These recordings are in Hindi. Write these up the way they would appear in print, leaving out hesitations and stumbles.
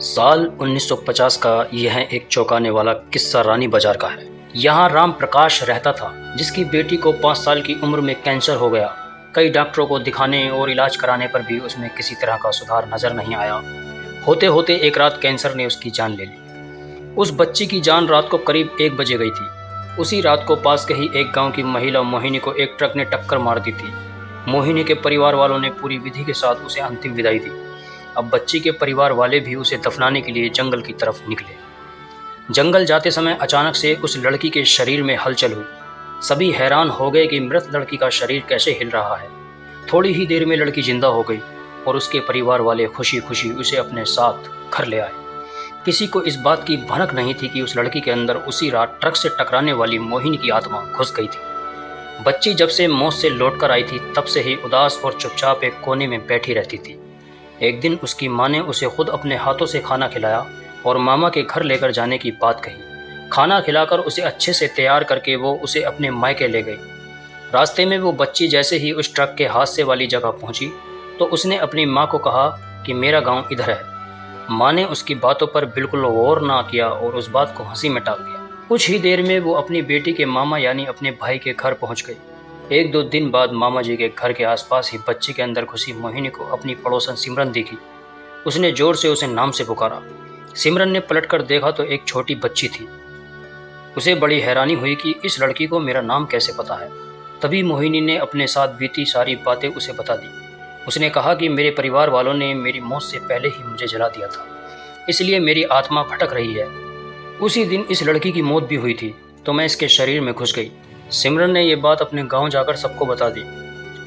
साल 1950 का यह एक चौंकाने वाला किस्सा रानी बाजार का है। यहाँ राम प्रकाश रहता था, जिसकी बेटी को 5 साल की उम्र में कैंसर हो गया। कई डॉक्टरों को दिखाने और इलाज कराने पर भी उसमें किसी तरह का सुधार नजर नहीं आया। होते होते एक रात कैंसर ने उसकी जान ले ली। उस बच्ची की जान रात को करीब 1 बजे गई थी। उसी रात को पास के ही एक गांव की महिला मोहिनी को एक ट्रक ने टक्कर मार दी थी। मोहिनी के परिवार वालों ने पूरी विधि के साथ उसे अंतिम विदाई दी। अब बच्ची के परिवार वाले भी उसे दफनाने के लिए जंगल की तरफ निकले। जंगल जाते समय अचानक से उस लड़की के शरीर में हलचल हुई। सभी हैरान हो गए कि मृत लड़की का शरीर कैसे हिल रहा है। थोड़ी ही देर में लड़की जिंदा हो गई और उसके परिवार वाले खुशी खुशी उसे अपने साथ घर ले आए। किसी को इस बात की भनक नहीं थी कि उस लड़की के अंदर उसी रात ट्रक से टकराने वाली मोहिनी की आत्मा घुस गई थी। बच्ची जब से मौत से लौटकर आई थी, तब से ही उदास और चुपचाप एक कोने में बैठी रहती थी। एक दिन उसकी माँ ने उसे खुद अपने हाथों से खाना खिलाया और मामा के घर लेकर जाने की बात कही। खाना खिलाकर उसे अच्छे से तैयार करके वो उसे अपने मायके ले गई। रास्ते में वो बच्ची जैसे ही उस ट्रक के हादसे वाली जगह पहुंची तो उसने अपनी माँ को कहा कि मेरा गांव इधर है। माँ ने उसकी बातों पर बिल्कुल गौर ना किया और उस बात को हंसी में टाल दिया। कुछ ही देर में वो अपनी बेटी के मामा यानी अपने भाई के घर पहुंच गई। 1-2 दिन बाद मामा जी के घर के आसपास ही बच्ची के अंदर घुसी मोहिनी को अपनी पड़ोसन सिमरन दिखी। उसने जोर से उसे नाम से पुकारा। सिमरन ने पलटकर देखा तो एक छोटी बच्ची थी। उसे बड़ी हैरानी हुई कि इस लड़की को मेरा नाम कैसे पता है। तभी मोहिनी ने अपने साथ बीती सारी बातें उसे बता दी। उसने कहा कि मेरे परिवार वालों ने मेरी मौत से पहले ही मुझे जला दिया था, इसलिए मेरी आत्मा भटक रही है। उसी दिन इस लड़की की मौत भी हुई थी, तो मैं इसके शरीर में घुस गई। सिमरन ने यह बात अपने गांव जाकर सबको बता दी।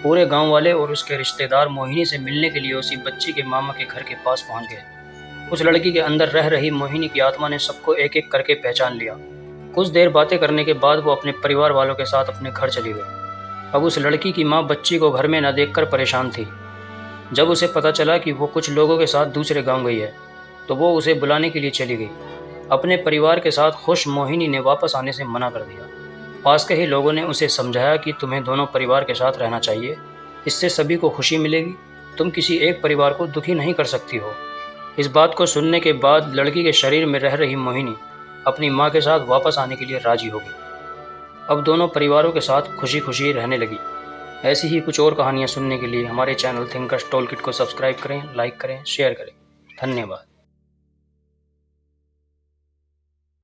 पूरे गांव वाले और उसके रिश्तेदार मोहिनी से मिलने के लिए उसी बच्ची के मामा के घर के पास पहुंच गए। उस लड़की के अंदर रह रही मोहिनी की आत्मा ने सबको एक एक करके पहचान लिया। कुछ देर बातें करने के बाद वो अपने परिवार वालों के साथ अपने घर चली गई। अब उस लड़की की माँ बच्ची को घर में न देखकर परेशान थी। जब उसे पता चला कि वो कुछ लोगों के साथ दूसरे गाँव गई है, तो वो उसे बुलाने के लिए चली गई। अपने परिवार के साथ खुश मोहिनी ने वापस आने से मना कर दिया। पास के ही लोगों ने उसे समझाया कि तुम्हें दोनों परिवार के साथ रहना चाहिए, इससे सभी को खुशी मिलेगी। तुम किसी एक परिवार को दुखी नहीं कर सकती हो। इस बात को सुनने के बाद लड़की के शरीर में रह रही मोहिनी अपनी माँ के साथ वापस आने के लिए राजी हो गई। अब दोनों परिवारों के साथ खुशी खुशी रहने लगी। ऐसी ही कुछ और कहानियाँ सुनने के लिए हमारे चैनल थिंकर्स टॉलकिट को सब्सक्राइब करें, लाइक करें, शेयर करें। धन्यवाद।